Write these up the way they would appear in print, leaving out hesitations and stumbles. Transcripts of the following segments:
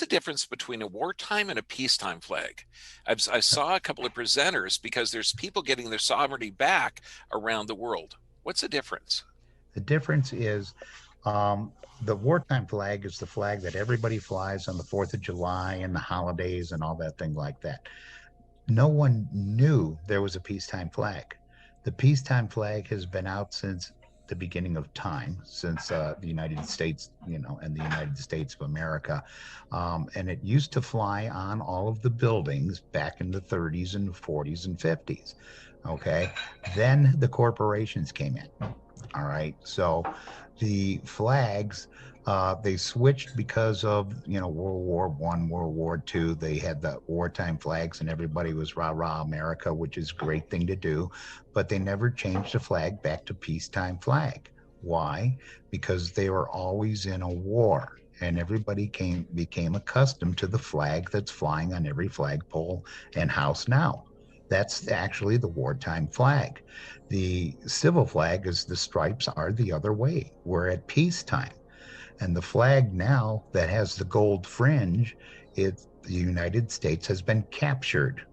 difference between a wartime and a peacetime flag? I saw a couple of presenters because there's people getting their sovereignty back around the world. What's the difference? The difference is um, the wartime flag is the flag that everybody flies on the 4th of July and the holidays and all that thing like that. No one knew there was a peacetime flag. The peacetime flag has been out since the beginning of time, since the United States, and the United States of America. And it used to fly on all of the buildings back in the 30s and 40s and 50s. Okay. Then the corporations came in. All right. So the flags, they switched because of, World War One, World War Two. They had the wartime flags and everybody was rah rah America, which is a great thing to do. But they never changed the flag back to peacetime flag. Why? Because they were always in a war. And everybody became accustomed to the flag that's flying on every flagpole and house now. That's actually the wartime flag. The civil flag is the stripes are the other way. We're at peacetime. And the flag now that has the gold fringe, the United States has been captured.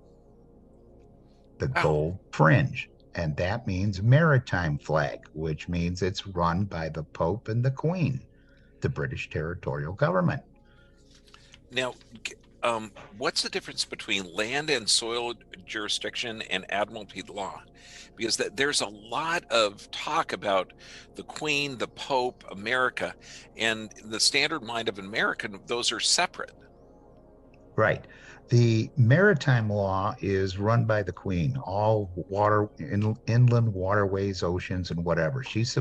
The Wow. gold fringe. And that means maritime flag, which means it's run by the Pope and the Queen, the British territorial government. Now, what's the difference between land and soil jurisdiction and admiralty law? Because there's a lot of talk about the Queen, the Pope, America, and the standard mind of an American, those are separate. Right. The maritime law is run by the Queen, all inland waterways, oceans, and whatever. She's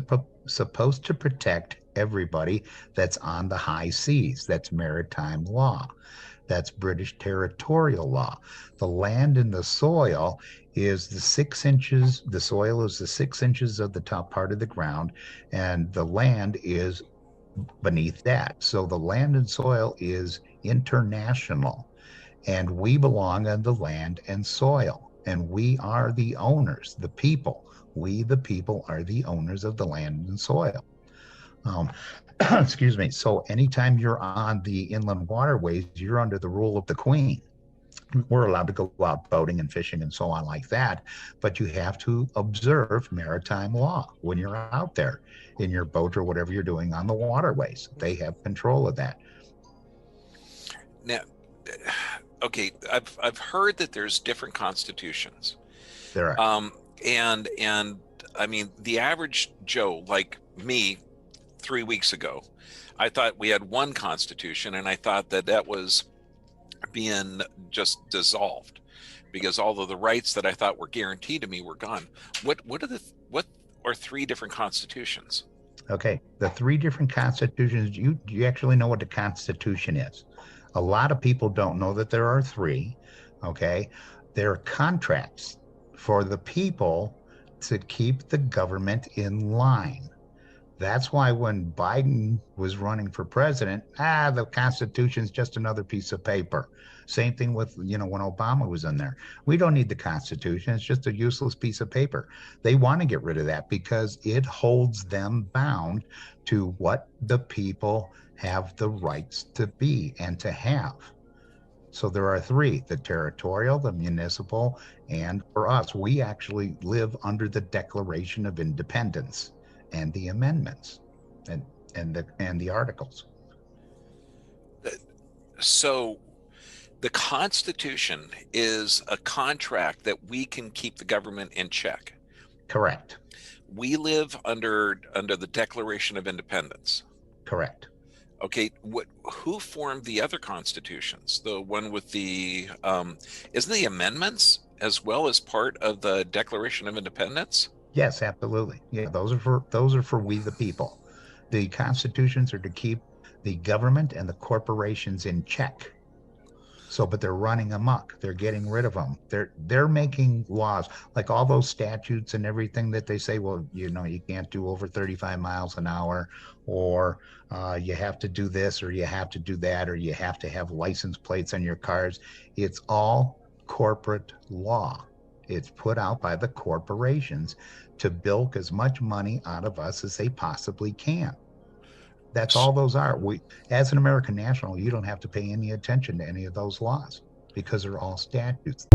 supposed to protect everybody that's on the high seas. That's maritime law. That's British territorial law. The land and the soil is the 6 inches, the soil is the 6 inches of the top part of the ground, and the land is beneath that. So the land and soil is international, and we belong on the land and soil, and we are the owners, the people. We, the people, are the owners of the land and soil. Um, excuse me. So anytime you're on the inland waterways, you're under the rule of the Queen. We're allowed to go out boating and fishing and so on like that, but you have to observe maritime law when you're out there in your boat or whatever you're doing on the waterways. They have control of that. Now, okay, I've heard that there's different constitutions, There are. um, and I mean the average Joe like me 3 weeks ago, I thought we had one constitution, and I thought that was being just dissolved because all of the rights that I thought were guaranteed to me were gone. What are three different constitutions? Okay. The three different constitutions, you actually know what the Constitution is. A lot of people don't know that there are three. Okay. They're contracts for the people to keep the government in line. That's why when Biden was running for president, the Constitution's just another piece of paper. Same thing with, when Obama was in there. We don't need the Constitution. It's just a useless piece of paper. They want to get rid of that because it holds them bound to what the people have the rights to be and to have. So there are three: the territorial, the municipal, and for us, we actually live under the Declaration of Independence and the amendments and the articles. So the Constitution is a contract that we can keep the government in check. Correct. We live under the Declaration of Independence. Correct. Okay, who formed the other constitutions? The one with the isn't the amendments as well as part of the Declaration of Independence? Yes, absolutely. Yeah, those are for we the people. The constitutions are to keep the government and the corporations in check. So, but they're running amok. They're getting rid of them. They're making laws like all those statutes and everything that they say. Well, you can't do over 35 miles an hour, or you have to do this, or you have to do that, or you have to have license plates on your cars. It's all corporate law. It's put out by the corporations to bilk as much money out of us as they possibly can. That's all those are. We, as an American national, you don't have to pay any attention to any of those laws because they're all statutes.